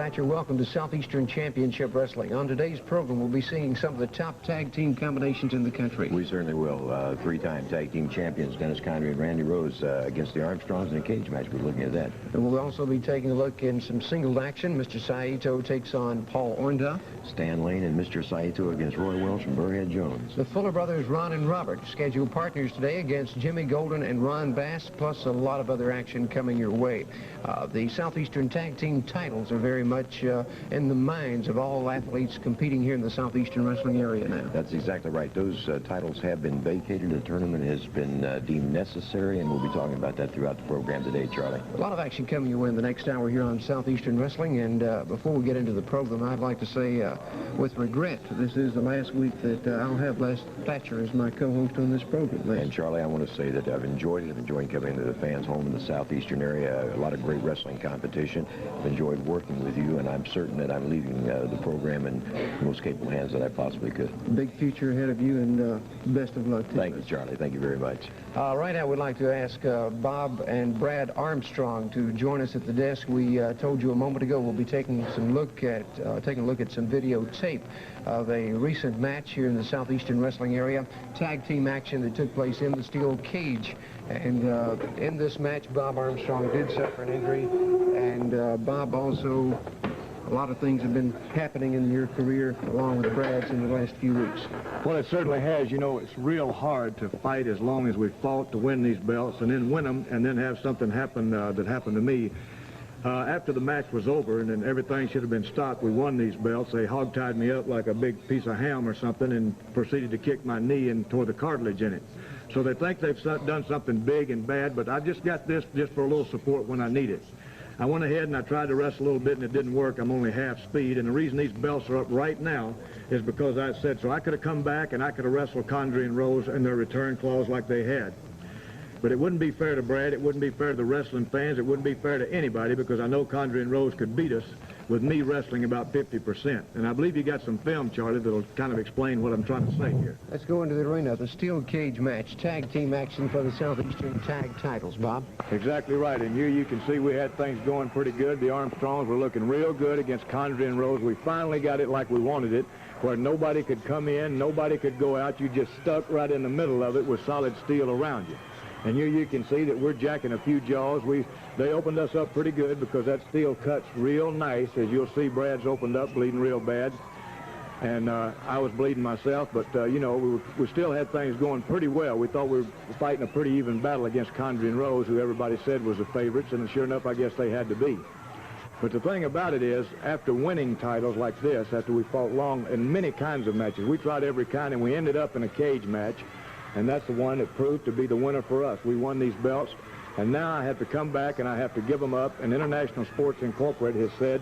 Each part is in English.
Thatcher. Welcome to Southeastern Championship Wrestling. On today's program, we'll be seeing some of the top tag team combinations in the country. We certainly will. Three-time tag team champions Dennis Condrey and Randy Rose against the Armstrongs in a cage match. We're looking at that. And we'll also be taking a look in some singled action. Mr. Saito takes on Paul Orndorff. Stan Lane and Mr. Saito against Welch and Burrhead Jones. The Fuller brothers, Ron and Robert, scheduled partners today against Jimmy Golden and Ron Bass, plus a lot of other action coming your way. The Southeastern tag team titles are very much in the minds of all athletes competing here in the Southeastern wrestling area now. That's exactly right. Those titles have been vacated. The tournament has been deemed necessary, and we'll be talking about that throughout the program today, Charlie. A lot of action coming your way in the next hour here on Southeastern Wrestling, and before we get into the program, I'd like to say with regret, this is the last week that I'll have Les Thatcher as my co-host on this program. Les. And Charlie, I want to say that I've enjoyed it. I've enjoyed coming to the fans' home in the Southeastern area. A lot of great wrestling competition. I've enjoyed working with you, and I'm certain that I'm leaving the program in the most capable hands that I possibly could. Big future ahead of you, and best of luck to you. Thank you, Charlie. Thank you very much. Right now, we'd like to ask Bob and Brad Armstrong to join us at the desk. We told you a moment ago we'll be taking a look at some videotape of a recent match here in the Southeastern wrestling area. Tag team action that took place in the steel cage. And in this match, Bob Armstrong did suffer an injury. And Bob, also, a lot of things have been happening in your career along with Brad's in the last few weeks. Well, it certainly has. You know, it's real hard to fight as long as we fought to win these belts and then win them and then have something happen that happened to me. After the match was over and then everything should have been stopped, we won these belts. They hog-tied me up like a big piece of ham or something and proceeded to kick my knee and tore the cartilage in it. So they think they've done something big and bad, but I just got this just for a little support when I need it. I went ahead and I tried to wrestle a little bit and it didn't work. I'm only half speed, and the reason these belts are up right now is because I said so. I could have come back and I could have wrestled Condrey and Rose in their return clause like they had. But it wouldn't be fair to Brad, it wouldn't be fair to the wrestling fans, it wouldn't be fair to anybody, because I know Condrey and Rose could beat us with me wrestling about 50%. And I believe you got some film, Charlie, that'll kind of explain what I'm trying to say here. Let's go into the arena. The steel cage match, tag team action for the Southeastern tag titles, Bob. Exactly right. And here you can see we had things going pretty good. The Armstrongs were looking real good against Condrey and Rose. We finally got it like we wanted it, where nobody could come in, nobody could go out. You just stuck right in the middle of it with solid steel around you. And here you can see that we're jacking a few jaws. They opened us up pretty good because that steel cuts real nice. As you'll see, Brad's opened up, bleeding real bad. And I was bleeding myself, but, you know, we still had things going pretty well. We thought we were fighting a pretty even battle against Condrey and Rose, who everybody said was the favorites, and sure enough, I guess they had to be. But the thing about it is, after winning titles like this, after we fought long in many kinds of matches, we tried every kind, and we ended up in a cage match. And that's the one that proved to be the winner for us. We won these belts, and now I have to come back and I have to give them up. And International Sports Incorporated has said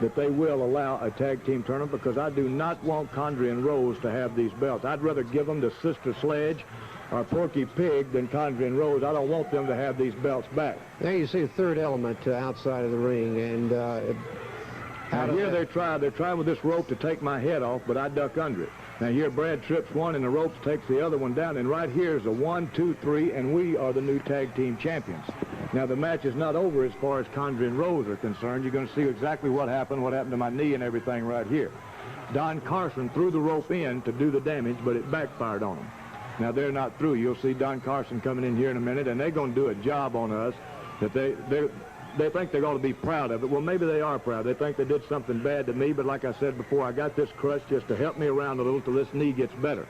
that they will allow a tag team tournament because I do not want Condrey and Rose to have these belts. I'd rather give them to Sister Sledge or Porky Pig than Condrey and Rose. I don't want them to have these belts back. There you see a third element outside of the ring, and now here they're trying with this rope to take my head off, but I duck under it. Now here Brad trips one and the ropes takes the other one down, and right here is a 1, 2, 3, and we are the new tag team champions. Now the match is not over as far as Condrey and Rose are concerned. You're going to see exactly what happened to my knee and everything right here. Don Carson threw the rope in to do the damage, but it backfired on him. Now they're not through. You'll see Don Carson coming in here in a minute, and they're going to do a job on us that they think they're going to be proud of it. Well, maybe they are proud. They think they did something bad to me, but like I said before, I got this crutch just to help me around a little till this knee gets better.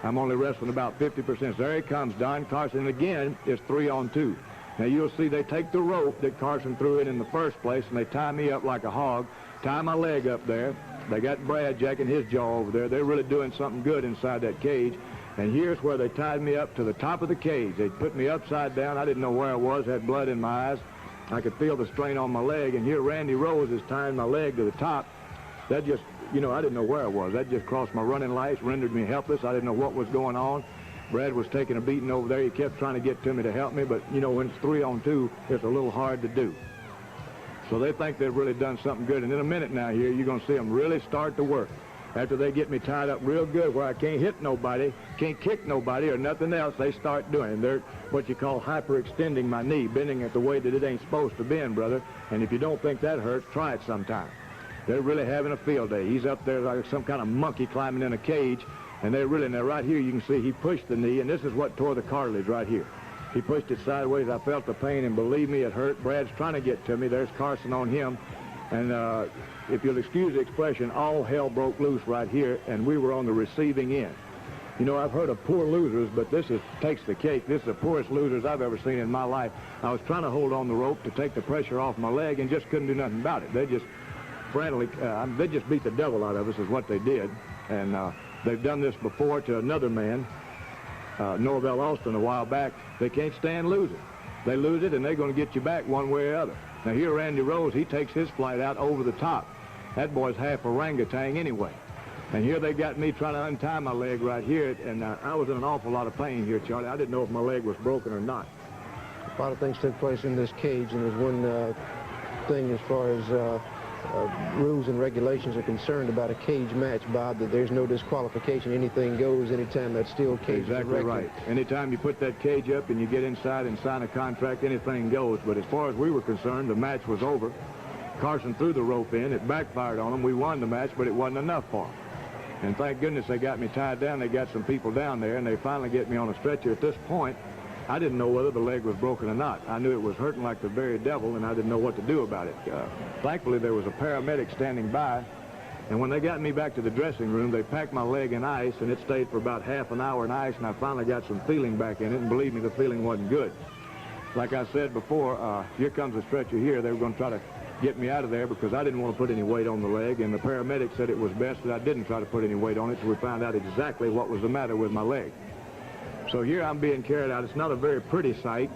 I'm only wrestling about 50%. So there he comes, Don Carson, and again, it's 3-on-2. Now, you'll see they take the rope that Carson threw in the first place, and they tie me up like a hog, tie my leg up there. They got Brad jacking his jaw over there. They're really doing something good inside that cage. And here's where they tied me up to the top of the cage. They put me upside down. I didn't know where I was, had blood in my eyes. I could feel the strain on my leg, and here Randy Rose is tying my leg to the top. That just, you know, I didn't know where I was. That just crossed my running lights, rendered me helpless. I didn't know what was going on. Brad was taking a beating over there. He kept trying to get to me to help me, but, you know, when it's 3-on-2, it's a little hard to do. So they think they've really done something good. And in a minute now here, you're going to see them really start to work. After they get me tied up real good where I can't hit nobody, can't kick nobody or nothing else, they start doing it. They're what you call hyperextending my knee, bending it the way that it ain't supposed to bend, brother. And if you don't think that hurts, try it sometime. They're really having a field day. He's up there like some kind of monkey climbing in a cage, and they're really, now right here you can see he pushed the knee, and this is what tore the cartilage right here. He pushed it sideways. I felt the pain, and believe me, it hurt. Brad's trying to get to me. There's Carson on him. And if you'll excuse the expression, all hell broke loose right here, and we were on the receiving end. You know, I've heard of poor losers, but this takes the cake. This is the poorest losers I've ever seen in my life. I was trying to hold on the rope to take the pressure off my leg and just couldn't do nothing about it. They just frantically, they just beat the devil out of us is what they did. And they've done this before to another man, Norvell Austin, a while back. They can't stand losing. They lose it, and they're going to get you back one way or other. Now, here, Randy Rose, he takes his flight out over the top. That boy's half orangutan anyway. And here they got me trying to untie my leg right here, and I was in an awful lot of pain here, Charlie. I didn't know if my leg was broken or not. A lot of things took place in this cage, and there's one thing as far as rules and regulations are concerned about a cage match, Bob, that there's no disqualification. Anything goes anytime that steel cage is erected. Exactly right. Anytime you put that cage up and you get inside and sign a contract, anything goes. But as far as we were concerned, the match was over. Carson threw the rope in. It backfired on him. We won the match, but it wasn't enough for him. And thank goodness they got me tied down. They got some people down there, and they finally get me on a stretcher. At this point, I didn't know whether the leg was broken or not. I knew it was hurting like the very devil, and I didn't know what to do about it. Thankfully, there was a paramedic standing by, and when they got me back to the dressing room, they packed my leg in ice, and it stayed for about half an hour in ice, and I finally got some feeling back in it, and believe me, the feeling wasn't good. Like I said before, here comes a stretcher here. They were going to try to get me out of there because I didn't want to put any weight on the leg, and the paramedic said it was best that I didn't try to put any weight on it, so we found out exactly what was the matter with my leg. So here I'm being carried out. It's not a very pretty sight,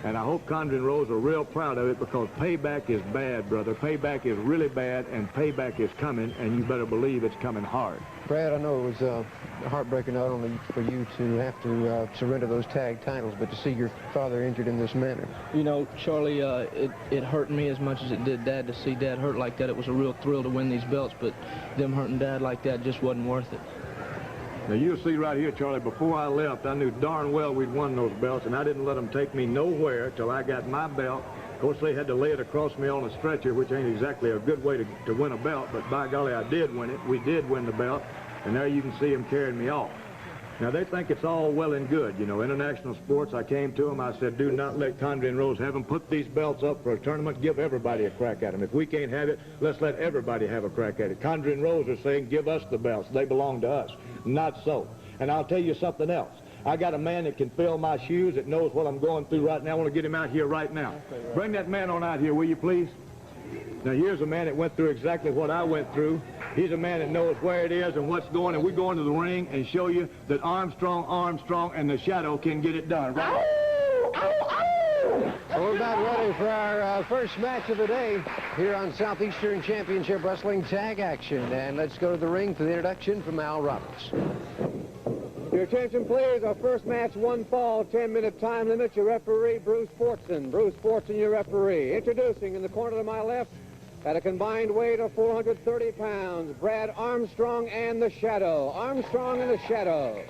and I hope Condrey and Rose are real proud of it because payback is bad, brother. Payback is really bad, and payback is coming, and you better believe it's coming hard. Brad, I know it was heartbreaking not only for you to have to surrender those tag titles, but to see your father injured in this manner. You know, Charlie, it hurt me as much as it did Dad to see Dad hurt like that. It was a real thrill to win these belts, but them hurting Dad like that just wasn't worth it. Now, you'll see right here, Charlie, before I left, I knew darn well we'd won those belts, and I didn't let them take me nowhere till I got my belt. Of course, they had to lay it across me on a stretcher, which ain't exactly a good way to win a belt, but by golly, I did win it. We did win the belt, and there you can see them carrying me off. Now, they think it's all well and good. You know, international sports, I came to them. I said, do not let Condrey and Rose have them. Put these belts up for a tournament. Give everybody a crack at them. If we can't have it, let's let everybody have a crack at it. Condrey and Rose are saying, give us the belts. They belong to us. Not so. And I'll tell you something else. I got a man that can fill my shoes, that knows what I'm going through right now. I want to get him out here right now. Bring that man on out here, will you, please? Now, here's a man that went through exactly what I went through. He's a man that knows where it is and what's going, and we're going to the ring and show you that Armstrong, and the Shadow can get it done. Right? So we're about ready for our first match of the day here on Southeastern Championship Wrestling Tag Action. And let's go to the ring for the introduction from Al Roberts. Your attention, please. Our first match, one fall, 10-minute time limit. Your referee, Bruce Fortson. Bruce Fortson, your referee. Introducing in the corner to my left, at a combined weight of 430 pounds, Brad Armstrong and the Shadow. Armstrong and the Shadow.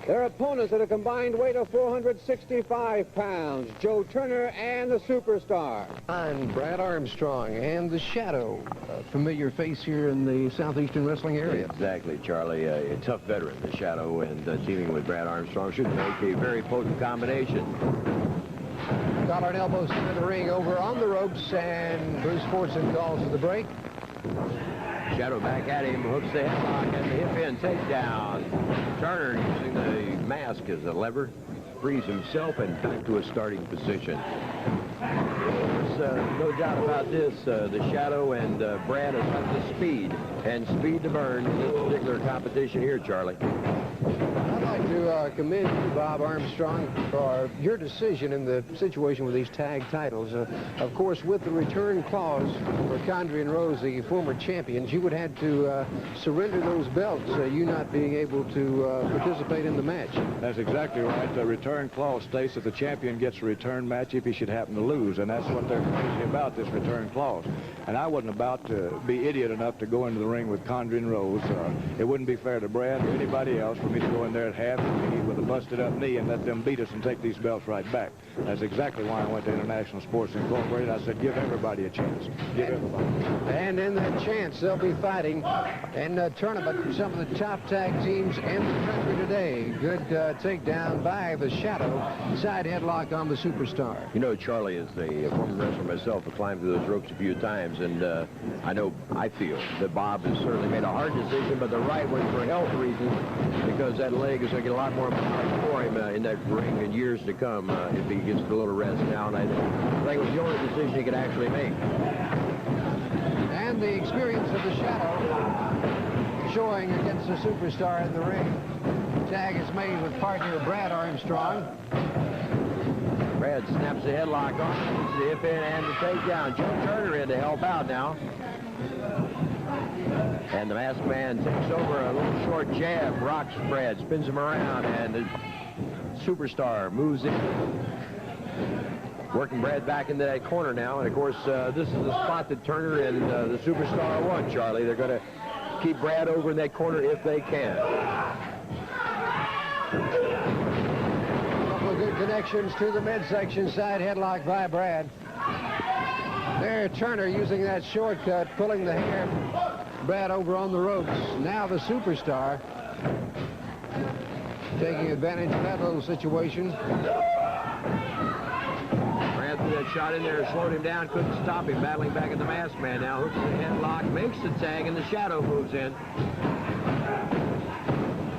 Their opponents at a combined weight of 465 pounds, Joe Turner and the Superstar. And Brad Armstrong and the Shadow, a familiar face here in the Southeastern wrestling area. Exactly, Charlie. A tough veteran, the Shadow, and teaming with Brad Armstrong should make a very potent combination. Collar and elbow center of the ring over on the ropes, and Bruce Fortson calls for the break. Shadow back at him, hooks the headlock and the hip-in takedown. Turner using the mask as a lever, frees himself and back to a starting position. There's no doubt about this. The Shadow and Brad have got the speed and speed to burn in this particular competition here, Charlie. I'd like to commend you, Bob Armstrong, for your decision in the situation with these tag titles. Of course, with the return clause for Condrey and Rose, the former champions, you would have to surrender those belts, you not being able to participate in the match. That's exactly right. The return clause states that the champion gets a return match if he should happen to lose, and that's what they're crazy about, this return clause. And I wasn't about to be idiot enough to go into the ring with Condrey and Rose. It wouldn't be fair to Brad or anybody else for me to go in there at half with a busted up knee and let them beat us and take these belts right back. That's exactly why I went to International Sports Incorporated. I said, give everybody a chance. Give everybody. And and in that chance, they'll be fighting in the tournament some of the top tag teams in the country today. Good takedown by the Shadow. Side headlock on the Superstar. You know, Charlie, as a former wrestler myself, I climbed through those ropes a few times, and I feel that Bob has certainly made a hard decision, but the right one for health reasons, because that leg is going to get a lot more power for him in that ring in years to come if he gets a little rest now, and I think it was the only decision he could actually make. And the experience of the Shadow showing against the Superstar in the ring. Tag is made with partner Brad Armstrong. Brad snaps the headlock on, the hip in and the takedown. Joe Turner in to help out now. And the masked man takes over a little short jab, rocks Brad, spins him around, and the Superstar moves in. Working Brad back into that corner now, and of course, this is the spot that Turner and the Superstar want, Charlie. They're going to keep Brad over in that corner if they can. A couple of good connections to the midsection, side headlock by Brad. There, Turner using that shortcut, pulling the hair. Brad over on the ropes. Now the Superstar taking advantage of that little situation. Brad threw that shot in there, slowed him down, couldn't stop him, battling back at the masked man now. Hooks the headlock, makes the tag, and the Shadow moves in.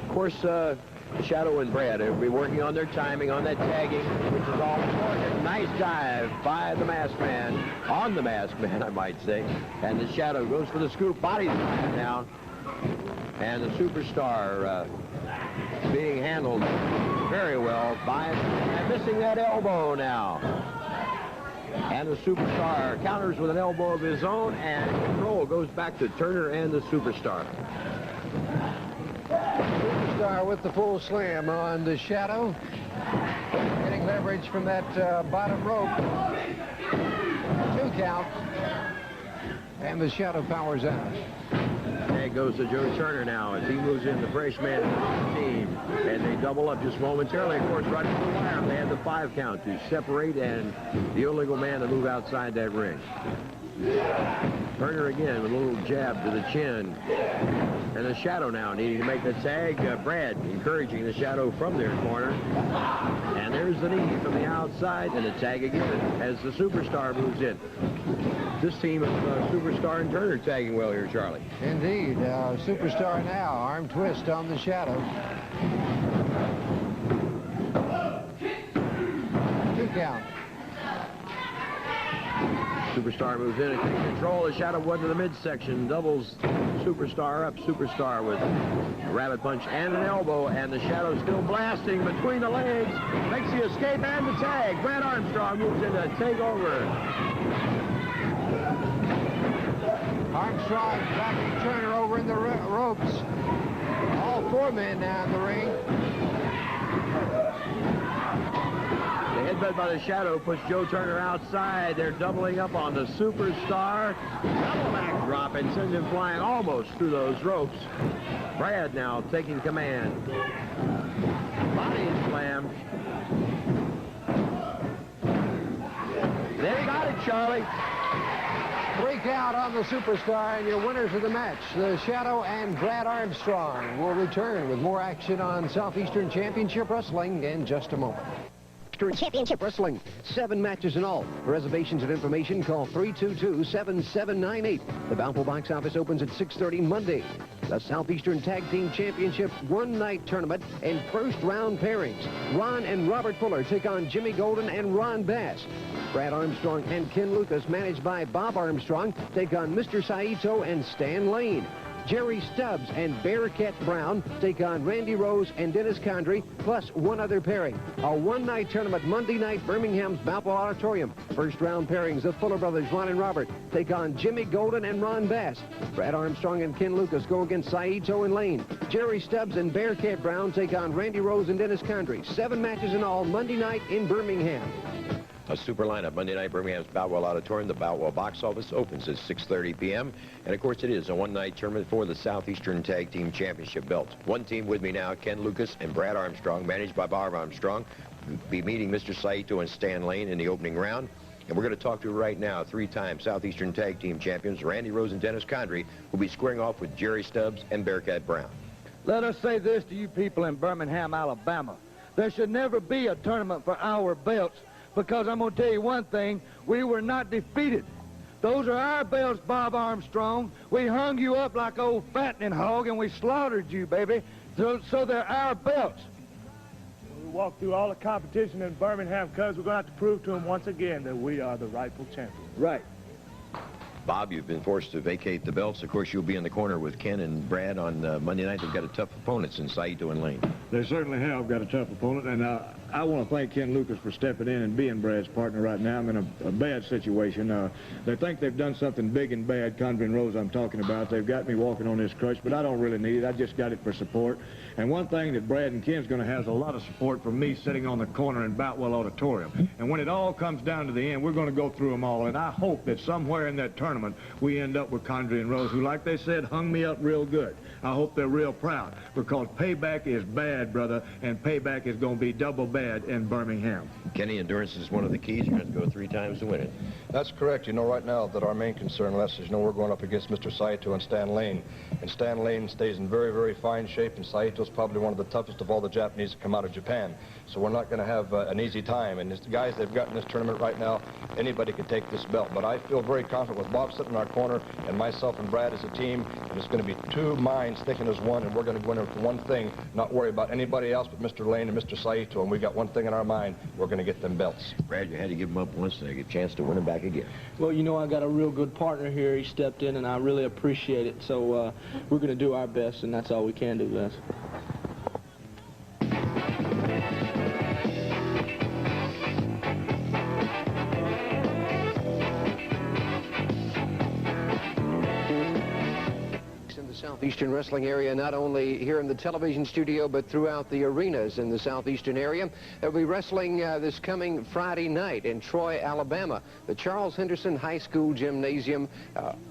Of course, the Shadow and Brad will be working on their timing, on that tagging, which is all important. Nice dive by the masked man, on the masked man, I might say. And the Shadow goes for the scoop, body slam now. And the Superstar being handled very well by and missing that elbow now. And the Superstar counters with an elbow of his own, and control goes back to Turner and the Superstar. Superstar with the full slam on the Shadow. Getting leverage from that bottom rope. 2 count. And the Shadow powers out. Tag goes to Joe Turner now as he moves in, the fresh man of the team. And they double up just momentarily. Of course, right to the wire, they had the 5 count to separate and the illegal man to move outside that ring. Turner again with a little jab to the chin. And the Shadow now needing to make the tag. Brad encouraging the Shadow from their corner. And there's the knee from the outside, and the tag again as the Superstar moves in. This team of Superstar and Turner tagging well here, Charlie. Indeed. Superstar now, arm twist on the Shadow. 2 count. Superstar moves in and takes control. The Shadow went to the midsection, doubles Superstar up. Superstar with a rabbit punch and an elbow, and the Shadow still blasting between the legs. Makes the escape and the tag. Brad Armstrong moves in to take over. Armstrong backing Turner over in the ropes. All 4 men now in the ring. The headbutt by the Shadow puts Joe Turner outside. They're doubling up on the Superstar. Double backdrop and sends him flying almost through those ropes. Brad now taking command. Body slam. They got it, Charlie. 3 count on the Superstar, and your winners of the match, the Shadow and Brad Armstrong, will return with more action on Southeastern Championship Wrestling in just a moment. Championship Wrestling, 7 matches in all. For reservations and information, call 322-7798. The Bountiful Box Office opens at 6:30 Monday. The Southeastern Tag Team Championship one-night tournament and first round pairings. Ron and Robert Fuller take on Jimmy Golden and Ron Bass. Brad Armstrong and Ken Lucas, managed by Bob Armstrong, take on Mr. Saito and Stan Lane. Jerry Stubbs and Bearcat Brown take on Randy Rose and Dennis Condrey, plus 1 other pairing. A one-night tournament Monday night, Birmingham's Balboa Auditorium. First round pairings, the Fuller brothers, Ron and Robert, take on Jimmy Golden and Ron Bass. Brad Armstrong and Ken Lucas go against Saito and Lane. Jerry Stubbs and Bearcat Brown take on Randy Rose and Dennis Condrey. 7 matches in all, Monday night in Birmingham. A super lineup Monday night, Birmingham's Balboa Auditorium. The Balboa box office opens at 6:30 p.m. And, of course, it is a one-night tournament for the Southeastern Tag Team Championship belt. One team with me now, Ken Lucas and Brad Armstrong, managed by Bob Armstrong, be meeting Mr. Saito and Stan Lane in the opening round. And we're going to talk to right now, three-time Southeastern Tag Team Champions Randy Rose and Dennis Condrey, will be squaring off with Jerry Stubbs and Bearcat Brown. Let us say this to you people in Birmingham, Alabama. There should never be a tournament for our belts, because I'm going to tell you one thing, we were not defeated. Those are our belts, Bob Armstrong. We hung you up like old fattening hog, and we slaughtered you, baby. So they're our belts. We walked through all the competition in Birmingham because we're going to have to prove to them once again that we are the rightful champions. Right. Bob, you've been forced to vacate the belts. Of course, you'll be in the corner with Ken and Brad on Monday night. They've got a tough opponents in Saito and Lane. They certainly have got a tough opponent, and I want to thank Ken Lucas for stepping in and being Brad's partner right now. I'm in a bad situation. They think they've done something big and bad, Condrey and Rose I'm talking about. They've got me walking on this crutch, but I don't really need it. I just got it for support. And one thing that Brad and Ken's going to have is a lot of support from me sitting on the corner in Boutwell Auditorium. And when it all comes down to the end, we're going to go through them all, and I hope that somewhere in that tournament we end up with Condrey and Rose, who, like they said, hung me up real good. I hope they're real proud, because payback is bad, brother, and payback is going to be double bad in Birmingham. Kenny, endurance is one of the keys. You're going to have to go 3 times to win it. That's correct. You know, right now that our main concern, Les, is, you know, we're going up against Mr. Saito and Stan Lane. And Stan Lane stays in very, very fine shape, and Saito's probably one of the toughest of all the Japanese to come out of Japan. So we're not going to have an easy time. And the guys they've got in this tournament right now, anybody could take this belt. But I feel very confident with Bob sitting in our corner and myself and Brad as a team. And it's going to be 2 minds thinking as one, and we're going to go in there for one thing, not worry about anybody else but Mr. Lane and Mr. Saito. And we got one thing in our mind, we're going to get them belts. Brad, you had to give them up once and get a chance to win them back again. Well, you know, I got a real good partner here. He stepped in, and I really appreciate it. So we're going to do our best, and that's all we can do, Les. Southeastern wrestling area, not only here in the television studio, but throughout the arenas in the Southeastern area. They'll be wrestling this coming Friday night in Troy, Alabama. The Charles Henderson High School Gymnasium.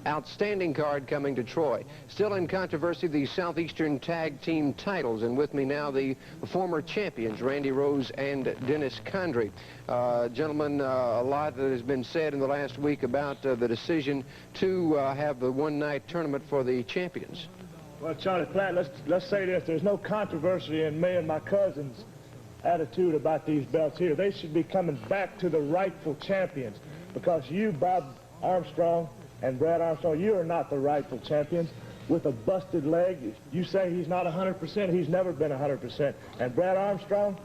Outstanding card coming to Troy. Still in controversy, the Southeastern Tag Team titles. And with me now, the former champions, Randy Rose and Dennis Condrey. Gentlemen, a lot that has been said in the last week about the decision to have the one-night tournament for the champions. Well, Charlie Platt, let's say this. There's no controversy in me and my cousins' attitude about these belts here. They should be coming back to the rightful champions, because you, Bob Armstrong and Brad Armstrong, you are not the rightful champions. With a busted leg, you say he's not 100%. He's never been 100%. And Brad Armstrong,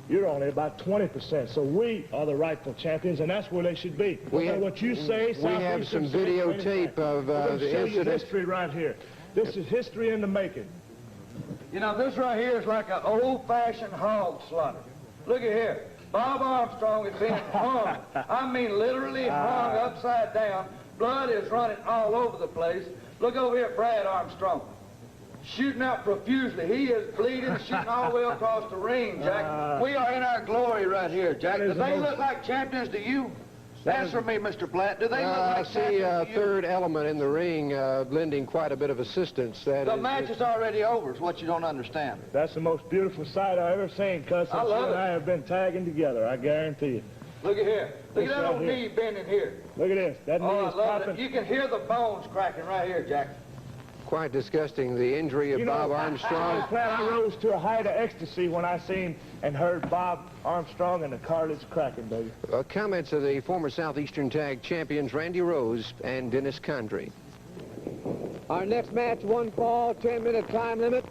you're only about 20%. So we are the rightful champions, and that's where they should be. What you say, we have some videotape of the incident. History right here. This is history in the making. You know, this right here is like an old-fashioned hog slaughter. Look at here. Bob Armstrong is being hung. I mean, literally hung upside down. Blood is running all over the place. Look over here at Brad Armstrong, shooting out profusely. He is bleeding, shooting all the way across the ring, Jack. We are in our glory right here, Jack. Do they look like champions to you? Answer me, Mr. Platt. Do they look like champions to you? I see a third element in the ring lending quite a bit of assistance. The match is already over, is what you don't understand. That's the most beautiful sight I've ever seen, cuz since you and I have been tagging together, I guarantee you. Look at here. Look at that old knee bending here. Look at this. That knee is popping. You can hear the bones cracking right here, Jack. Quite disgusting, the injury of Bob Armstrong. I rose to a height of ecstasy when I seen and heard Bob Armstrong and the cartilage cracking, baby. Comments of the former Southeastern Tag Champions, Randy Rose and Dennis Condrey. Our next match, 1 fall, 10-minute time limit.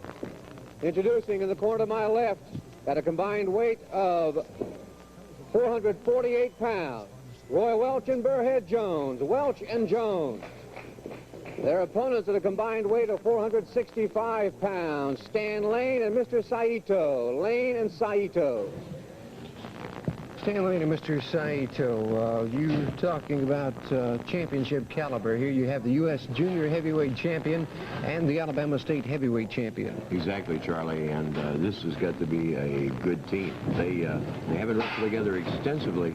Introducing in the corner to my left, at a combined weight of 448 pounds, Roy Welch and Burrhead Jones. Welch and Jones. Their opponents at a combined weight of 465 pounds, Stan Lane and Mr. Saito. Lane and Saito. Stan Lane and Mr. Saito, you talking about championship caliber. Here you have the U.S. Junior Heavyweight Champion and the Alabama State Heavyweight Champion. Exactly, Charlie, and this has got to be a good team. They haven't wrestled together extensively,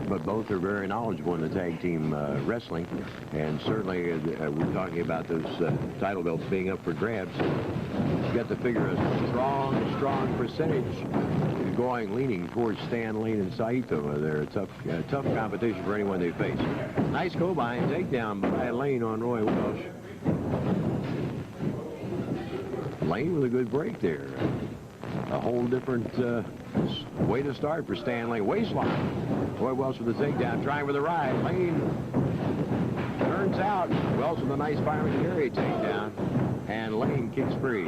but both are very knowledgeable in the tag team wrestling, and certainly we're talking about those title belts being up for grabs. You've got to figure a strong percentage going, leaning towards Stan Lane and Saito. They're a tough competition for anyone they face. Nice go-behind takedown by Lane on Roy Welch. Lane with a good break there. A whole different way to start for Stan Lane. Waistline. Roy Welch with the takedown, trying for the ride. Lane turns out. Welch with a nice firing carry takedown. And Lane kicks free.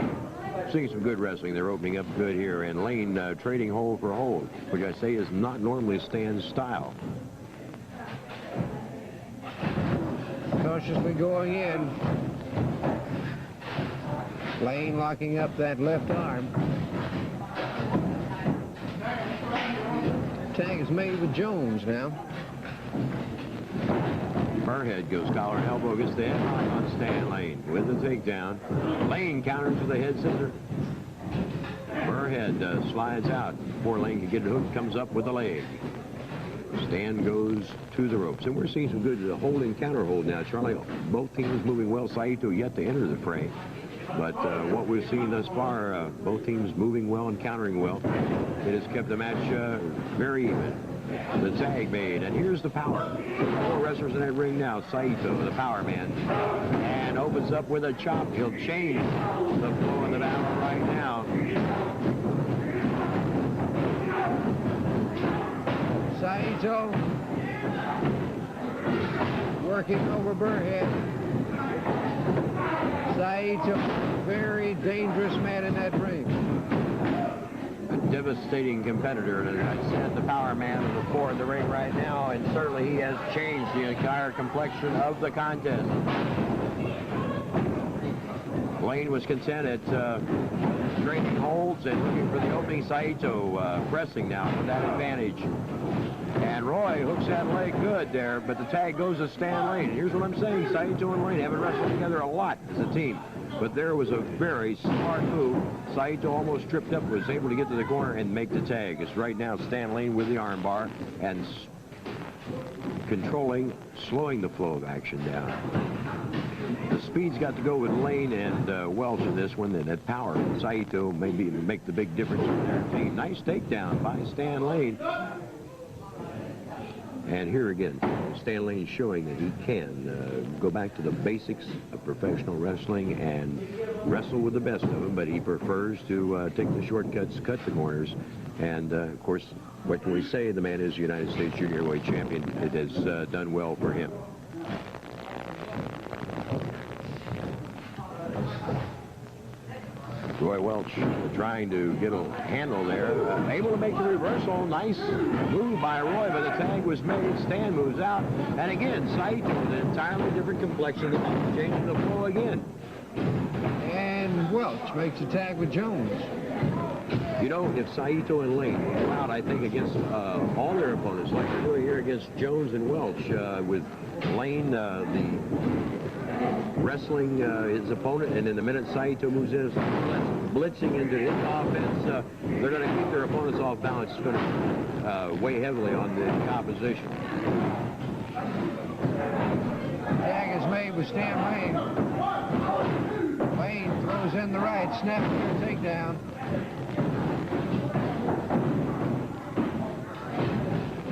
Seeing some good wrestling. They're opening up good here. And Lane trading hold for hold, which I say is not normally Stan's style. Cautiously going in. Lane locking up that left arm. Tag is made with Jones now. Burrhead goes collar and elbow, gets the headlock on Stan Lane with the takedown. Lane counters with a head scissor. Burrhead slides out before Lane can get it hooked, comes up with a leg. Stan goes to the ropes. And we're seeing some good hold and counter hold now, Charlie. Both teams moving well. Saito yet to enter the fray. But what we've seen thus far, both teams moving well and countering well. It has kept the match very even. The tag made, and here's the power. 4 wrestlers in that ring now. Saito, the power man, and opens up with a chop. He'll change the flow of the battle right now. Saito working over Burrhead. Saito, very dangerous man in that ring. A devastating competitor, and as I said, the power man of the 4 in the ring right now, and certainly he has changed the entire complexion of the contest. Lane was content at trading holds and looking for the opening. Saito pressing now with that advantage. And Roy hooks that leg good there, but the tag goes to Stan Lane. Here's what I'm saying. Saito and Lane haven't wrestled together a lot as a team. But there was a very smart move. Saito almost tripped up, was able to get to the corner and make the tag. It's right now Stan Lane with the armbar and controlling, slowing the flow of action down. The speed's got to go with Lane and Welch in this one. That power, Saito maybe make the big difference in their team. Nice takedown by Stan Lane. And here again, Stan Lane showing that he can go back to the basics of professional wrestling and wrestle with the best of them, but he prefers to take the shortcuts, cut the corners, and of course, what can we say? The man is United States Junior Heavyweight Champion. It has done well for him. Roy Welch trying to get a handle there. Able to make the reversal. Nice move by Roy, but the tag was made. Stan moves out. And again, Saito with an entirely different complexion, changing the flow again. And Welch makes a tag with Jones. You know, if Saito and Lane go out, I think, against all their opponents, like they're doing here against Jones and Welch, with Lane, wrestling his opponent, and in the minute Saito moves in, blitzing into his offense, they're going to keep their opponents off balance. It's going to weigh heavily on the opposition. Tag is made with Stan Lane. Lane throws in the right, snap to the takedown.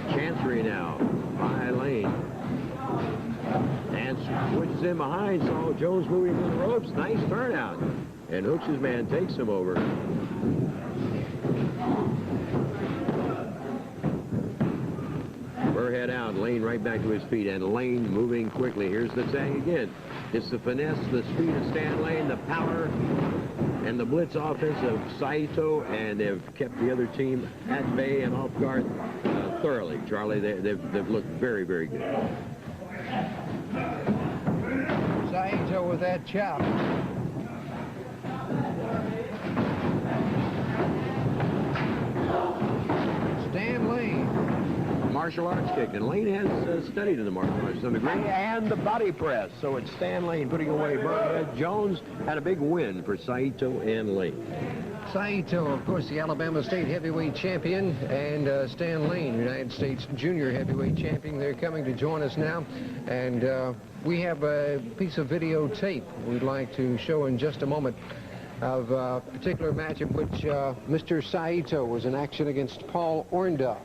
Chancery now by Lane. And switches in behind, saw Jones moving to the ropes. Nice turnout. And hooks his man, takes him over. Burrhead out, Lane right back to his feet, and Lane moving quickly. Here's the tag again. It's the finesse, the speed of Stan Lane, the power, and the blitz offense of Saito, and they've kept the other team at bay and off guard thoroughly. Charlie, they've looked very, very good. Saito with that chop. Stan Lane. Martial arts kick, and Lane has studied in the martial arts to some degree, and the body press. So it's Stan Lane putting away Burrhead. Jones had a big win for Saito and Lane. Saito, of course, the Alabama State Heavyweight Champion, and Stan Lane, United States Junior Heavyweight Champion. They're coming to join us now, and we have a piece of videotape we'd like to show in just a moment. of a particular match in which Mr. Saito was in action against Paul Orndorff.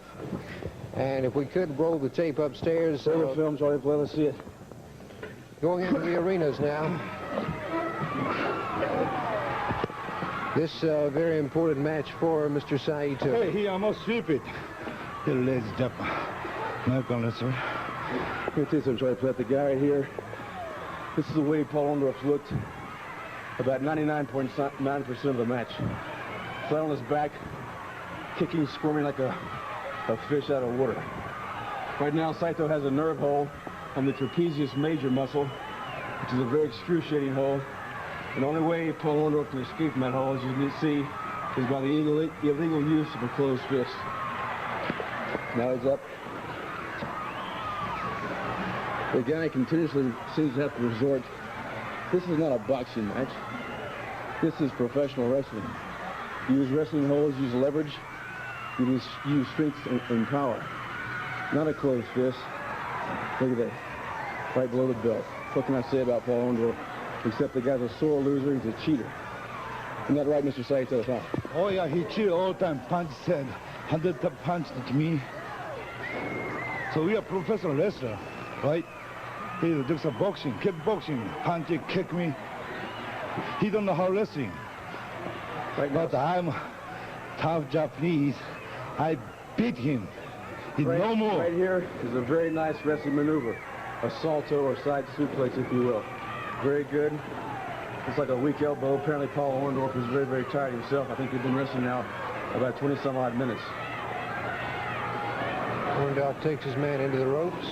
And if we could roll the tape upstairs. Film, Charlie, let's see it. Going into the arenas now. This very important match for Mr. Saito. Hey, he almost stupid. Ladies and gentlemen, welcome, sir. Let me tell you something, Charlie Platt. The guy right here, this is the way Paul Orndorff looked about 99.9% of the match. Flat on his back, kicking, squirming like a fish out of water. Right now, Saito has a nerve hole on the trapezius major muscle, which is a very excruciating hole. And the only way Paul Orndorff can escape from that hole, as you can see, is by the illegal use of a closed fist. Now he's up. The guy continuously seems to have to resort. This is not a boxing match. This is professional wrestling. You use wrestling holds, use leverage, you use strength and power. Not a closed fist. Look at that. Right below the belt. What can I say about Paul Orndorff? Except the guy's a sore loser, he's a cheater. Isn't that right, Mr. Saito? Huh? Oh, yeah, he cheated all the time. Punch said, 100 punch to me. So we are professional wrestler, right? He does some boxing, kickboxing, punch, kick me. He don't know how wrestling. Right, but I'm tough Japanese. I beat him. He's no more. Right here is a very nice wrestling maneuver. A salto or side suplex, if you will. Very good. It's like a weak elbow. Apparently Paul Orndorff is very, very tired himself. I think they've been wrestling now about 20-some odd minutes. Orndorff takes his man into the ropes.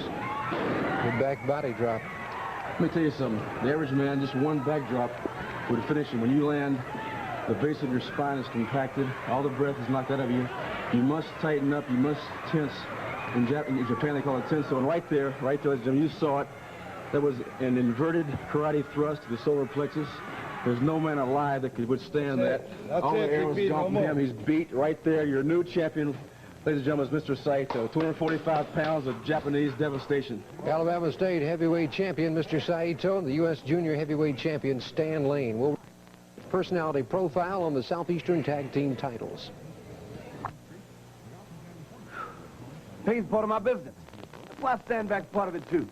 The back body drop. Let me tell you something. The average man, just one back drop would finish him. When you land, the base of your spine is compacted. All the breath is knocked out of you. You must tighten up. You must tense. In Japan, they call it tenso. And right there, you saw it. That was an inverted karate thrust to the solar plexus. There's no man alive that could withstand that. All the arrows gone from him. He's beat right there. Your new champion, ladies and gentlemen, is Mr. Saito. 245 pounds of Japanese devastation. Alabama State heavyweight champion Mr. Saito and the U.S. junior heavyweight champion Stan Lane. We'll personality profile on the Southeastern Tag Team titles. Pain's part of my business. That's why I stand back part of it, too.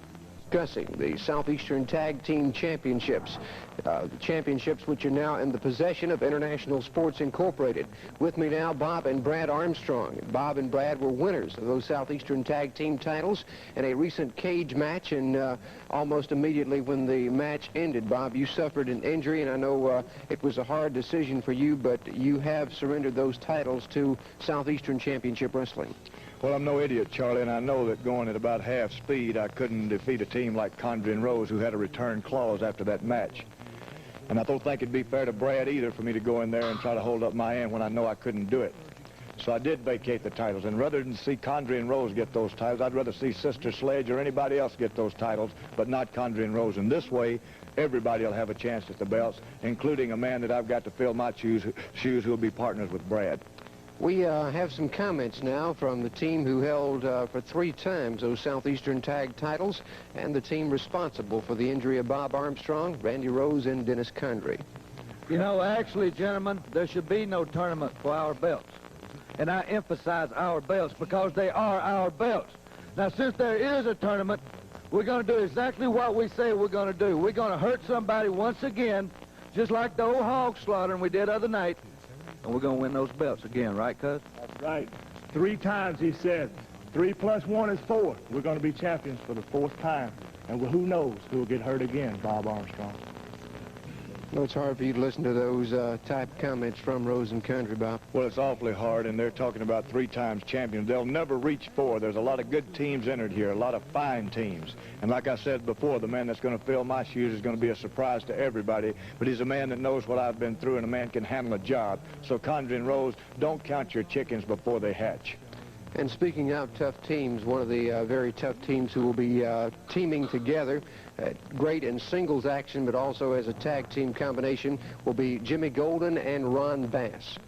Discussing the Southeastern Tag Team Championships. The championships which are now in the possession of International Sports Incorporated. With me now, Bob and Brad Armstrong. Bob and Brad were winners of those Southeastern Tag Team titles in a recent cage match, and almost immediately when the match ended, Bob, you suffered an injury, and I know it was a hard decision for you, but you have surrendered those titles to Southeastern Championship Wrestling. Well, I'm no idiot, Charlie, and I know that going at about half speed, I couldn't defeat a team like Condrey Rose, who had a return clause after that match. And I don't think it'd be fair to Brad either for me to go in there and try to hold up my end when I know I couldn't do it. So I did vacate the titles, and rather than see Condrey Rose get those titles, I'd rather see Sister Sledge or anybody else get those titles, but not Condrey Rose. And this way, everybody will have a chance at the belts, including a man that I've got to fill my shoes who'll be partners with Brad. We have some comments now from the team who held for 3 times those Southeastern Tag titles, and the team responsible for the injury of Bob Armstrong, Randy Rose, and Dennis Condrey. You know, actually, gentlemen, there should be no tournament for our belts. And I emphasize our belts because they are our belts. Now, since there is a tournament, we're going to do exactly what we say we're going to do. We're going to hurt somebody once again, just like the old hog slaughtering we did other night. And we're going to win those belts again, right, cuz? That's right. 3 times, he said. 3 plus 1 is 4. We're going to be champions for the 4th time. And who knows who will get hurt again, Bob Armstrong. Well, it's hard for you to listen to those type comments from Rose and Condrey, Bob. Well, it's awfully hard, and they're talking about 3 times champions. They'll never reach 4. There's a lot of good teams entered here, a lot of fine teams. And like I said before, the man that's going to fill my shoes is going to be a surprise to everybody. But he's a man that knows what I've been through, and a man can handle a job. So Condrey and Rose, don't count your chickens before they hatch. And speaking of tough teams, one of the very tough teams who will be teaming together, great in singles action, but also as a tag team combination, will be Jimmy Golden and Ron Bass.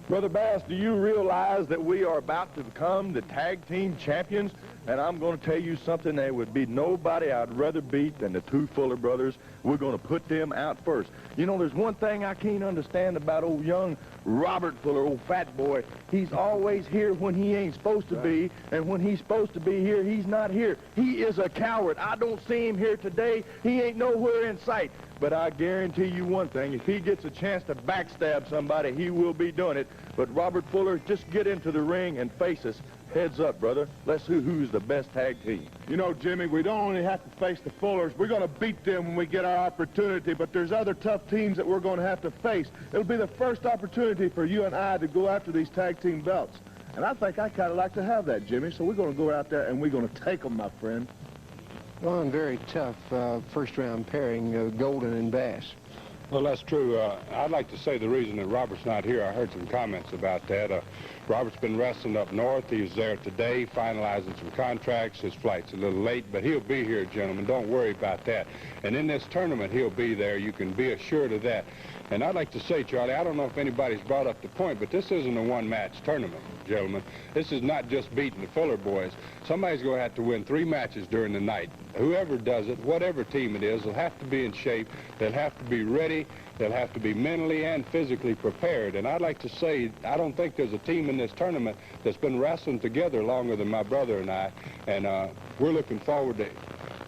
Brother Bass, do you realize that we are about to become the tag team champions? And I'm going to tell you something, there would be nobody I'd rather beat than the two Fuller brothers. We're going to put them out first. You know, there's one thing I can't understand about old young Robert Fuller, old fat boy. He's always here when he ain't supposed to be, and when he's supposed to be here, he's not here. He is a coward. I don't see him here today. He ain't nowhere in sight. But I guarantee you one thing, if he gets a chance to backstab somebody, he will be doing it. But Robert Fuller, just get into the ring and face us. Heads up, brother. Let's see who's the best tag team. You know, Jimmy, we don't only have to face the Fullers. We're going to beat them when we get our opportunity, but there's other tough teams that we're going to have to face. It'll be the first opportunity for you and I to go after these tag team belts. And I think I kind of like to have that, Jimmy, so we're going to go out there and we're going to take them, my friend. Well, and very tough first-round pairing, Golden and Bass. Well, that's true. I'd like to say the reason that Robert's not here, I heard some comments about that. Robert's been wrestling up north. He was there today finalizing some contracts. His flight's a little late, but he'll be here, gentlemen. Don't worry about that. And in this tournament, he'll be there. You can be assured of that. And I'd like to say, Charlie, I don't know if anybody's brought up the point, but this isn't a one-match tournament, gentlemen. This is not just beating the Fuller boys. Somebody's going to have to win 3 matches during the night. Whoever does it, whatever team it is, will have to be in shape. They'll have to be ready. They'll have to be mentally and physically prepared. And I'd like to say, I don't think there's a team in this tournament that's been wrestling together longer than my brother and I. And we're looking forward to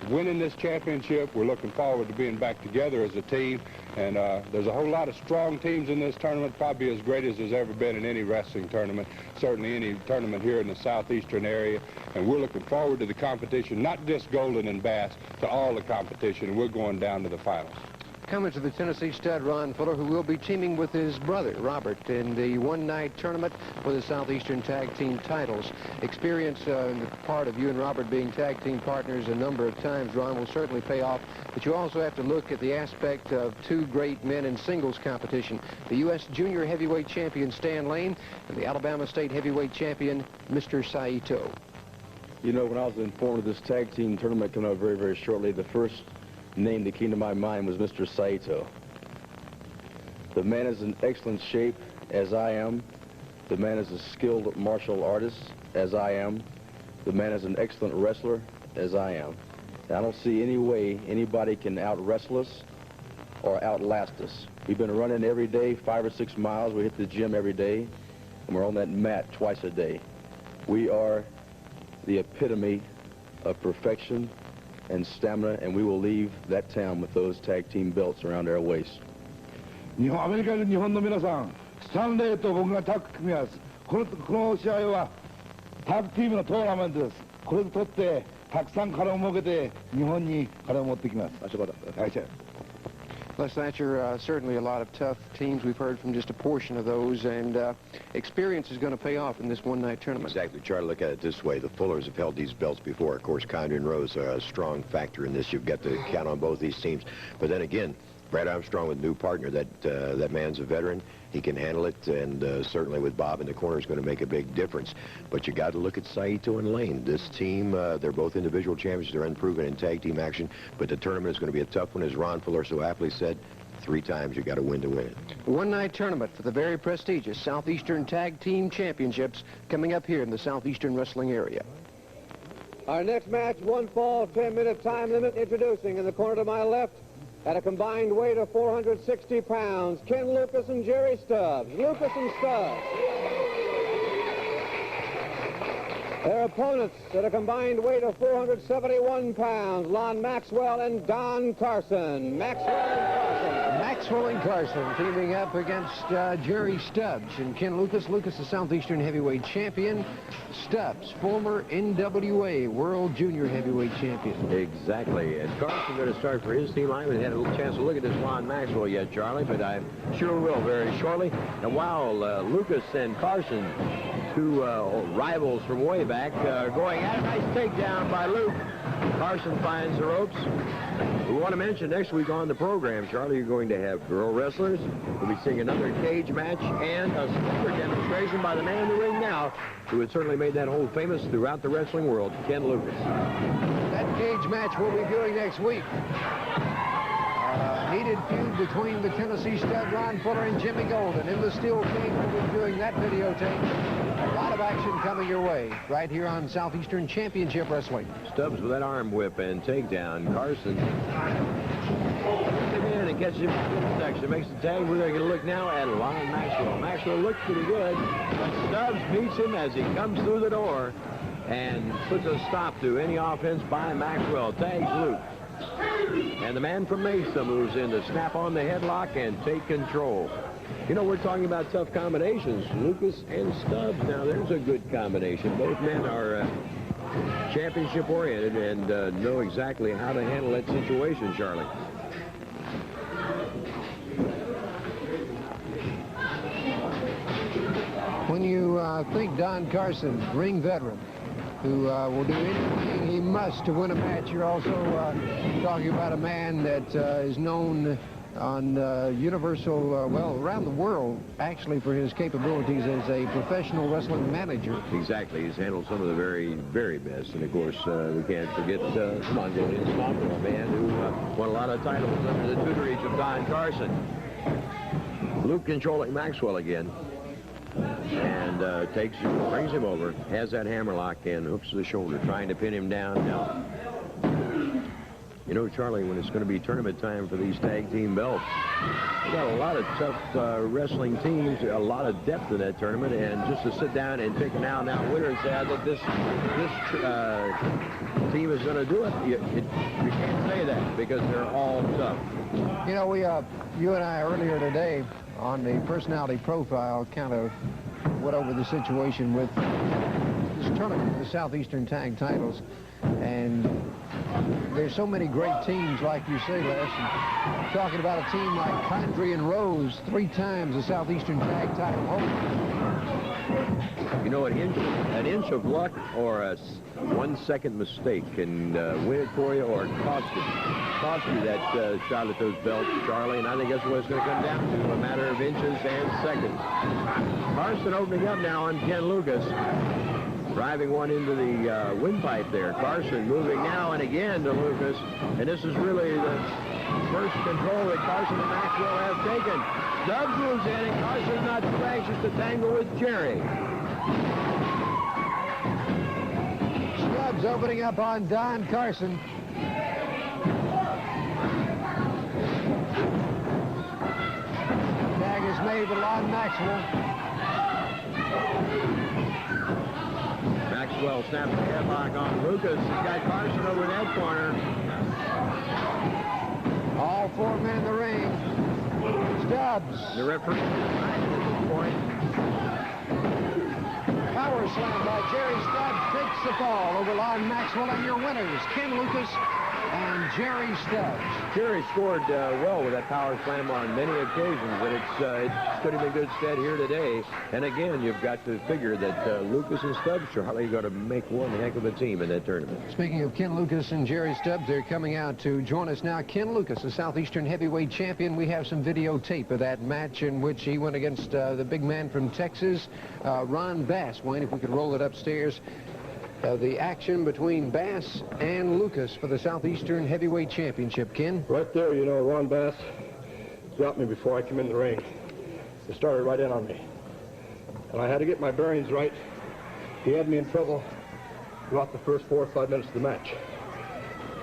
winning this championship. We're looking forward to being back together as a team. And there's a whole lot of strong teams in this tournament, probably as great as there's ever been in any wrestling tournament, certainly any tournament here in the Southeastern area. And we're looking forward to the competition, not just Golden and Bass, to all the competition. And we're going down to the finals. Coming to the Tennessee stud, Ron Fuller, who will be teaming with his brother, Robert, in the one-night tournament for the Southeastern Tag Team titles. Experience in the part of you and Robert being tag team partners a number of times, Ron, will certainly pay off. But you also have to look at the aspect of 2 great men in singles competition, the U.S. Junior Heavyweight Champion Stan Lane and the Alabama State Heavyweight Champion, Mr. Saito. You know, when I was informed of this tag team tournament coming up very, very shortly, the first name that came to my mind was Mr. Saito. The man is in excellent shape, as I am. The man is a skilled martial artist, as I am. The man is an excellent wrestler, as I am. And I don't see any way anybody can out-wrestle us or outlast us. We've been running every day, 5 or 6 miles. We hit the gym every day, and we're on that mat twice a day. We are the epitome of perfection and stamina, and we will leave that town with those tag team belts around our waist. 日本アメリカの日本の皆さん、スタンレーと僕がタッグ組みます。この試合はタッグチームのトーナメントです。これで取ってたくさん金を儲けて日本に金を持ってきます。Les Thatcher, certainly a lot of tough teams. We've heard from just a portion of those, and experience is going to pay off in this one-night tournament. Exactly, Charlie. Look at it this way. The Fullers have held these belts before. Of course, Condrey and Rose are a strong factor in this. You've got to count on both these teams. But then again, Brad Armstrong with a new partner. That man's a veteran. He can handle it, and certainly with Bob in the corner is going to make a big difference. But you got to look at Saito and Lane. This team, they're both individual champions. They're unproven in tag team action, but the tournament is going to be a tough one, as Ron Fuller so aptly said. 3 times you got to win to win it. One-night tournament for the very prestigious Southeastern Tag Team Championships coming up here in the Southeastern Wrestling area. Our next match, 1 fall, 10-minute time limit. Introducing in the corner to my left, at a combined weight of 460 pounds, Ken Lucas and Jerry Stubbs. Lucas and Stubbs. Their opponents at a combined weight of 471 pounds, Lon Maxwell and Don Carson. Maxwell and Carson teaming up against Jerry Stubbs and Ken Lucas. Lucas, the Southeastern Heavyweight Champion. Stubbs, former NWA World Junior Heavyweight Champion. Exactly. And Carson going to start for his team. I haven't had a chance to look at this Lon Maxwell yet, Charlie, but I sure will very shortly. And while Lucas and Carson, 2 rivals from way back, going at a nice takedown by Luke. Carson finds the ropes. We want to mention next week on the program, Charlie, you're going to have girl wrestlers. We'll be seeing another cage match and a slipper demonstration by the man in the ring now, who had certainly made that hold famous throughout the wrestling world, Ken Lucas. That cage match we'll be doing next week. heated feud between the Tennessee Stud, Ron Fuller, and Jimmy Golden. In the Steel Cage, we'll be doing that videotape. A lot of action coming your way right here on Southeastern Championship Wrestling. Stubbs with that arm whip and takedown. Carson him in and catches him in the section. Makes the tag. We're going to look now at Ron Maxwell. Maxwell looks pretty good, but Stubbs meets him as he comes through the door and puts a stop to any offense by Maxwell. Tags Luke. And the man from Mesa moves in to snap on the headlock and take control. You know, we're talking about tough combinations. Lucas and Stubbs. Now, there's a good combination. Both men are championship-oriented and know exactly how to handle that situation, Charlie. When you think Don Carson, ring veteran, who will do anything he must to win a match, you're also talking about a man that is known on universal, well, around the world, actually, for his capabilities as a professional wrestling manager. Exactly. He's handled some of the very, very best. And, of course, we can't forget Mongolian Stomper, a man who won a lot of titles under the tutorage of Don Carson. Luke controlling Maxwell again. And brings him over, has that hammerlock and hooks to the shoulder, trying to pin him down now. You know, Charlie, when it's going to be tournament time for these tag team belts, we got a lot of tough wrestling teams, a lot of depth in that tournament, and just to sit down and pick an out-and-out winner and say, I think this team is going to do it, you can't say that because they're all tough. You know, you and I earlier today on the personality profile kind of went over the situation with this tournament, the Southeastern Tag Titles, and there's so many great teams, like you say, Les, and talking about a team like Condrey and Rose, 3 times the Southeastern Tag Title holder. You know, an inch of luck or a 1-second mistake can win it for you or cost you that shot at those belts, Charlie, and I think that's what it's going to come down to, a matter of inches and seconds. Carson opening up now on Ken Lucas, driving one into the windpipe there. Carson moving now and again to Lucas, and this is really the first control that Carson and Maxwell have taken. Stubbs moves in, and Carson's not too anxious to tangle with Jerry. Stubbs opening up on Don Carson. Tag is made with Ron Maxwell. Maxwell snaps the headlock on Lucas. He's got Carson over in that corner. All 4 men in the ring. Stubbs. The referee at this point. Power slam by Jerry Stubbs takes the fall over Ron Maxwell, and your winners, Ken Lucas and Jerry Stubbs. Jerry scored well with that power slam on many occasions, and it stood him in good stead here today. And again, you've got to figure that Lucas and Stubbs, Charlie, are going to make one heck of a team in that tournament. Speaking of Ken Lucas and Jerry Stubbs, they're coming out to join us now. Ken Lucas, the Southeastern heavyweight champion. We have some videotape of that match in which he went against the big man from Texas, Ron Bass. Wayne, if we could roll it upstairs. The action between Bass and Lucas for the Southeastern Heavyweight Championship. Ken? Right there, you know, Ron Bass dropped me before I came in the ring. He started right in on me. And I had to get my bearings right. He had me in trouble throughout the first 4 or 5 minutes of the match.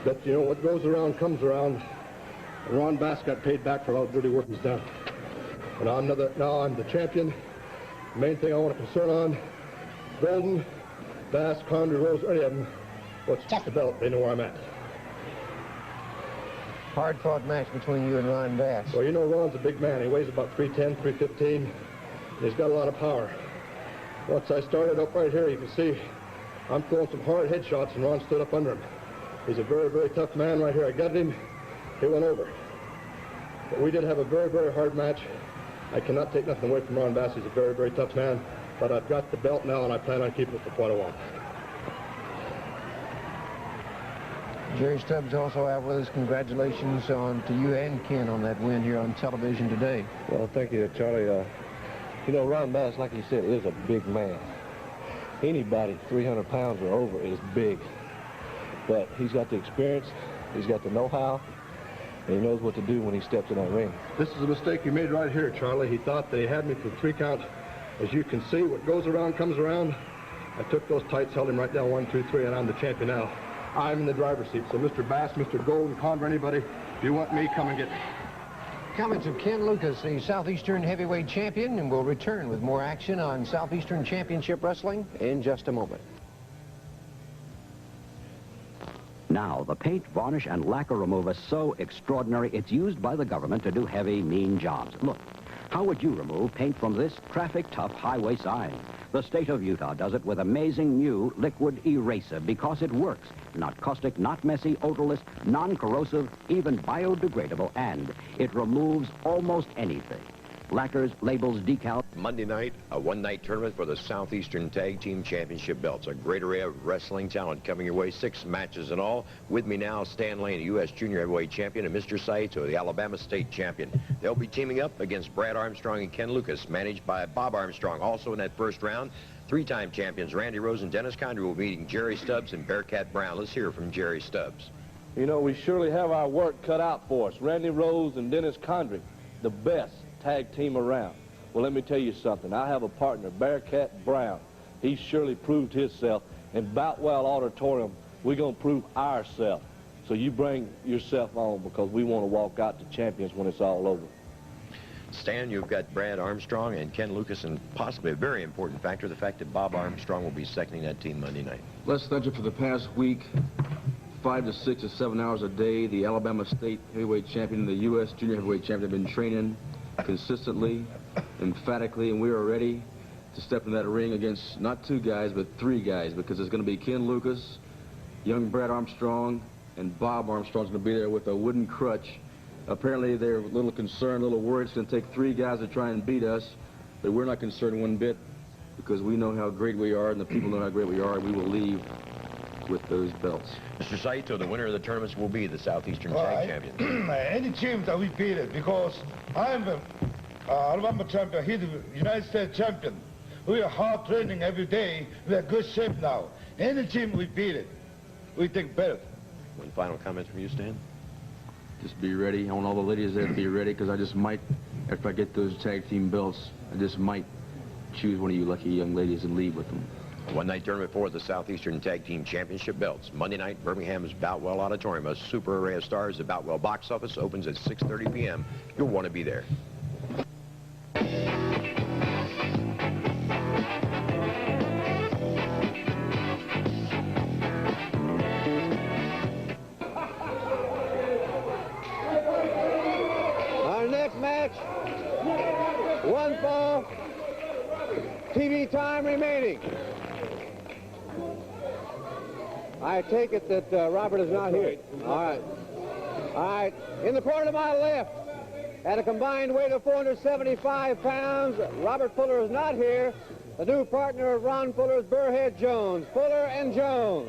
But, you know, what goes around comes around. And Ron Bass got paid back for all the dirty work he's done. And now I'm the champion. The main thing I want to concern on, Golden, Bass, Condrey, Rose, any of them, well, it's the belt. They know where I'm at. Hard-fought match between you and Ron Bass. Well, you know, Ron's a big man. He weighs about 310, 315, and he's got a lot of power. Once I started up right here, you can see I'm throwing some hard head shots, and Ron stood up under him. He's a very, very tough man right here. I got him. He went over. But we did have a very, very hard match. I cannot take nothing away from Ron Bass. He's a very, very tough man. But I've got the belt now, and I plan on keeping it for quite a while. Jerry Stubbs also out with us. Congratulations to you and Ken on that win here on television today. Well, thank you, Charlie. You know, Ron Bass, like you said, is a big man. Anybody 300 pounds or over is big. But he's got the experience. He's got the know-how. and he knows what to do when he steps in that ring. This is a mistake he made right here, Charlie. He thought that he had me for 3 count. As you can see, what goes around comes around. I took those tights, held him right down, 1, 2, 3, and I'm the champion now. I'm in the driver's seat. So Mr. Bass, Mr. Golden, Condrey, anybody, if you want me, come and get me. Comments of Ken Lucas, the Southeastern heavyweight champion, and we'll return with more action on Southeastern Championship Wrestling in just a moment. Now, the paint, varnish, and lacquer remover is so extraordinary, it's used by the government to do heavy, mean jobs. Look, how would you remove paint from this traffic-tough highway sign? The state of Utah does it with amazing new liquid eraser because it works. Not caustic, not messy, odorless, non-corrosive, even biodegradable, and it removes almost anything. Lacquers, labels, decals. Monday night, a one-night tournament for the Southeastern Tag Team Championship belts. A great array of wrestling talent coming your way, 6 matches in all. With me now, Stan Lane, the U.S. Junior Heavyweight Champion, and Mr. Saito, the Alabama State Champion. They'll be teaming up against Brad Armstrong and Ken Lucas, managed by Bob Armstrong. Also in that first round, 3-time champions Randy Rose and Dennis Condrey will be meeting Jerry Stubbs and Bearcat Brown. Let's hear from Jerry Stubbs. You know, we surely have our work cut out for us. Randy Rose and Dennis Condrey, the best tag team around. Well, let me tell you something. I have a partner, Bearcat Brown. He surely proved himself. In Boutwell Auditorium, we're going to prove ourselves. So you bring yourself on because we want to walk out to champions when it's all over. Stan, you've got Brad Armstrong and Ken Lucas, and possibly a very important factor, the fact that Bob Armstrong will be seconding that team Monday night. Les Thatcher, for the past week, 5 to 6 to 7 hours a day, the Alabama State Heavyweight Champion and the U.S. Junior Heavyweight Champion have been training consistently, emphatically, and we are ready to step in that ring against not 2 guys, but 3 guys, because it's going to be Ken Lucas, young Brad Armstrong, and Bob Armstrong's going to be there with a wooden crutch. Apparently, they're a little concerned, a little worried. It's going to take 3 guys to try and beat us, but we're not concerned one bit because we know how great we are, and the people know how great we are, and we will leave with those belts. Mr. Saito, the winner of the tournaments will be the Southeastern Tag Champion. Any team that we beat it, because I'm the Alabama champion, he's the United States champion. We are hard training every day. We are good shape now. Any team we beat it, we take better. One final comment from you, Stan? Just be ready. I want all the ladies there to be ready, because I just might, after I get those tag team belts, I just might choose one of you lucky young ladies and leave with them. A one-night tournament for the Southeastern Tag Team Championship belts. Monday night, Birmingham's Boutwell Auditorium. A super array of stars. The Boutwell box office opens at 6:30 p.m. You'll want to be there. Our next match, 1 fall, TV time remaining. I take it that Robert is not here. All right. All right. In the corner to my left, at a combined weight of 475 pounds, Robert Fuller is not here. The new partner of Ron Fuller is Burrhead Jones. Fuller and Jones.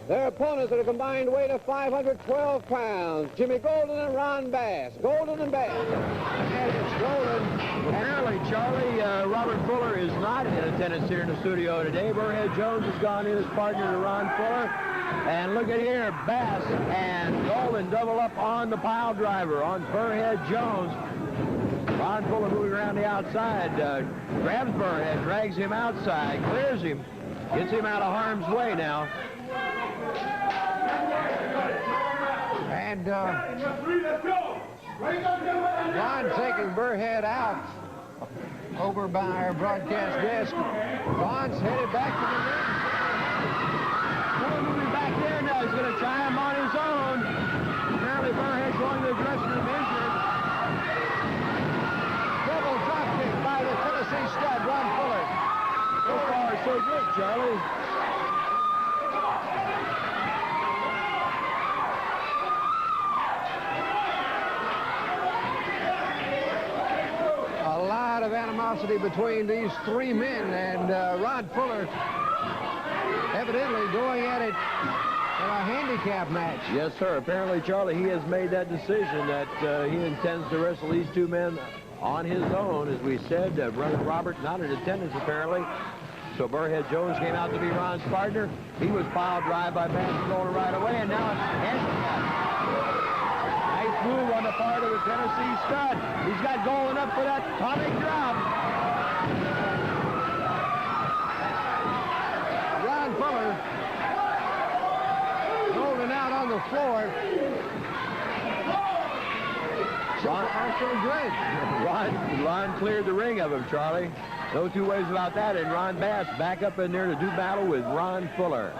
Their opponents at a combined weight of 512 pounds, Jimmy Golden and Ron Bass. Golden and Bass. And it's Golden. Apparently, Charlie, Robert Fuller is not in attendance here in the studio today. Burrhead Jones has gone in as partner to Ron Fuller. And look at here, Bass and Golden double up on the pile driver on Burrhead Jones. Ron Fuller moving around the outside, grabs Burrhead, drags him outside, clears him, gets him out of harm's way now. And Ron taking Burrhead out over by our broadcast desk. Ron's headed back to the ring. Fuller moving back there now. He's going to try him on his own. Apparently Burrhead going to the dressing room injured. Double drop kick by the Tennessee stud, Ron Fuller. So far, so good, Charlie. A lot of animosity between these 3 men, and Ron Fuller evidently going at it in a handicap match. Yes, sir. Apparently, Charlie, he has made that decision that he intends to wrestle these 2 men on his own. As we said, Brother Robert not in attendance, apparently. So Burrhead Jones came out to be Ron's partner. He was piled dry by Bass going right away, and now it's handicap. Nice move on the part of the Tennessee stud. He's got Golden up for that atomic drop. Ron Fuller. Golden out on the floor. Ron cleared the ring of him, Charlie. No two ways about that. And Ron Bass back up in there to do battle with Ron Fuller,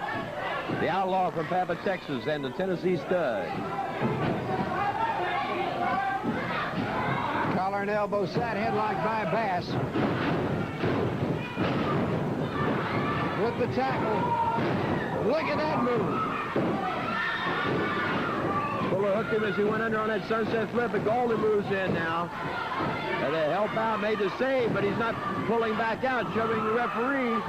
the outlaw from Papa, Texas, and the Tennessee stud. Collar and elbow side headlock by Bass. With the tackle. Look at that move. Fuller hooked him as he went under on that sunset flip, but Golden moves in now. And the help out made the save, but he's not pulling back out, shoving the referee.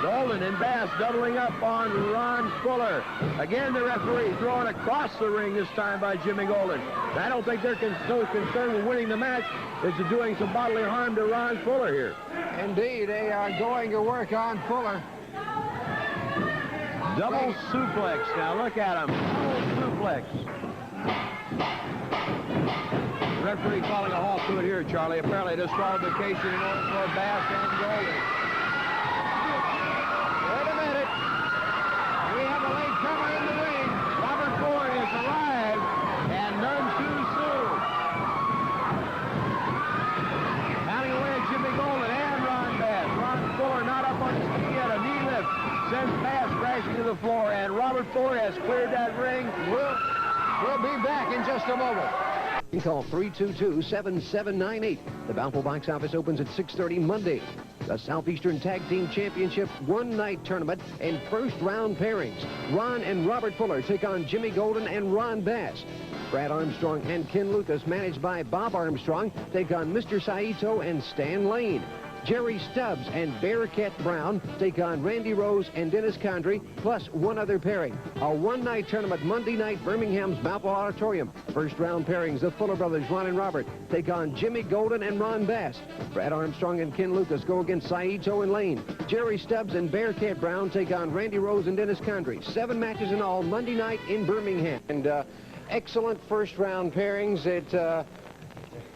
Golden and Bass doubling up on Ron Fuller. Again, the referee throwing across the ring this time by Jimmy Golden. I don't think they're so concerned with winning the match as to doing some bodily harm to Ron Fuller here. Indeed, they are going to work on Fuller. Double suplex. Now look at him. Double suplex. The referee calling a halt to it here, Charlie. Apparently disqualification in order for Bass and Golden. Wait a minute. We have a late comer in the ring. Robert Fuller has arrived, and none too soon. Pounding away at Jimmy Golden and Ron Bass. Ron Fuller not up on his feet yet. A knee lift sends Bass crashing to the floor, and Robert Fuller has cleared that ring. We'll be back in just a moment. You call 322-7798. The Bountiful Box Office opens at 6:30 Monday. The Southeastern Tag Team Championship one-night tournament and first-round pairings. Ron and Robert Fuller take on Jimmy Golden and Ron Bass. Brad Armstrong and Ken Lucas, managed by Bob Armstrong, take on Mr. Saito and Stan Lane. Jerry Stubbs and Bearcat Brown take on Randy Rose and Dennis Condrey, plus one other pairing. A one-night tournament Monday night, Birmingham's Bountiful Auditorium. First-round pairings, the Fuller brothers, Ron and Robert, take on Jimmy Golden and Ron Bass. Brad Armstrong and Ken Lucas go against Saito and Lane. Jerry Stubbs and Bearcat Brown take on Randy Rose and Dennis Condrey. 7 matches in all Monday night in Birmingham. And excellent first-round pairings.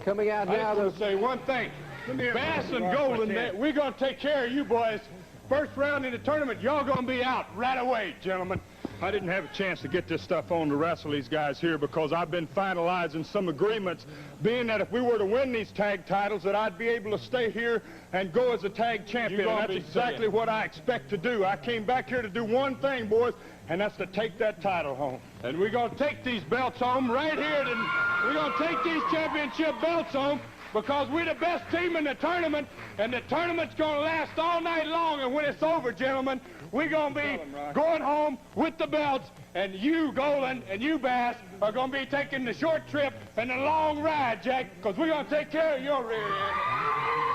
Coming out now. I just want to say one thing. Bass and Golden, we're going to take care of you boys. First round in the tournament, y'all going to be out right away, gentlemen. I didn't have a chance to get this stuff on to wrestle these guys here because I've been finalizing some agreements, being that if we were to win these tag titles, that I'd be able to stay here and go as a tag champion. And that's exactly what I expect to do. I came back here to do one thing, boys, and that's to take that title home. And we're going to take these belts home right here. We're going to take these championship belts home, because we're the best team in the tournament, and the tournament's going to last all night long. And when it's over, gentlemen, we're going to be going home with the belts, and you, Golden, and you, Bass, are going to be taking the short trip and the long ride, Jack, because we're going to take care of your rear end.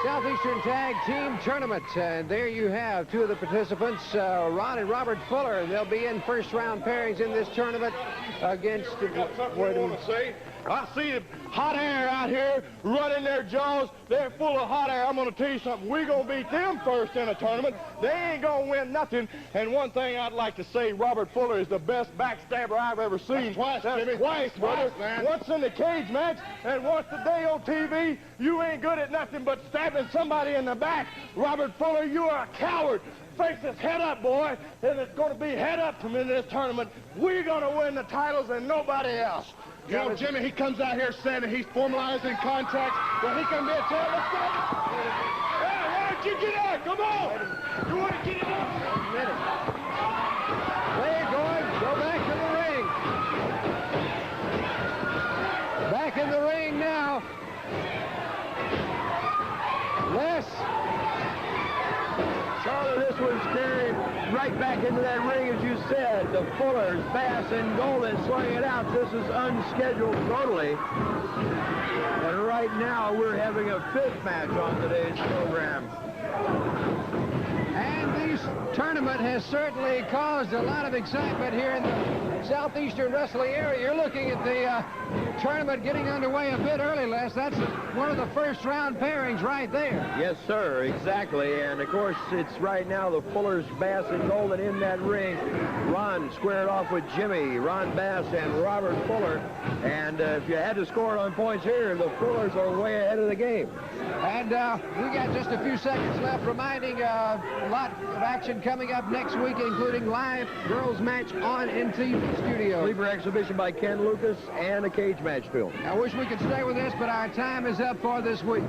Southeastern Tag Team Tournament. And there you have two of the participants, Ron and Robert Fuller. They'll be in first-round pairings in this tournament against... Got something I want to say? I see hot air out here running their jaws. They're full of hot air. I'm going to tell you something. We're going to beat them first in a tournament. They ain't going to win nothing. And one thing I'd like to say, Robert Fuller is the best backstabber I've ever seen. That's twice, brother. Once in the cage match, and once today on TV. You ain't good at nothing but stabbing somebody in the back. Robert Fuller, you are a coward. Face this head up, boy, and it's going to be head up from in this tournament. We're going to win the titles and nobody else. You know, Jimmy, he comes out here saying that he's formalizing contracts. Well, he can be a champ. Let's go. Hey, why don't you get out? Come on. You want to get it up? A minute. Play it going. Go back to the ring. Back in the ring now. Les. Charlie, this one's carried right back into that ring, as you said. The Fullers, Bass, and Golden swing it out. This is unscheduled totally. And right now, we're having a 5th match on today's program. And this tournament has certainly caused a lot of excitement here in the Southeastern Wrestling area. You're looking at the tournament getting underway a bit early, Les. That's one of the first round pairings right there. Yes, sir, exactly. And, of course, it's right now the Fullers, Bass, and Golden in that ring. Ron squared off with Jimmy, Ron Bass, and Robert Fuller. And if you had to score it on points here, the Fullers are way ahead of the game. And we got just a few seconds left, reminding a lot of action coming up next week, including live girls match on NTV Studio. Sleeper exhibition by Ken Lucas and a cage match film. I wish we could stay with this, but our time is up for this week.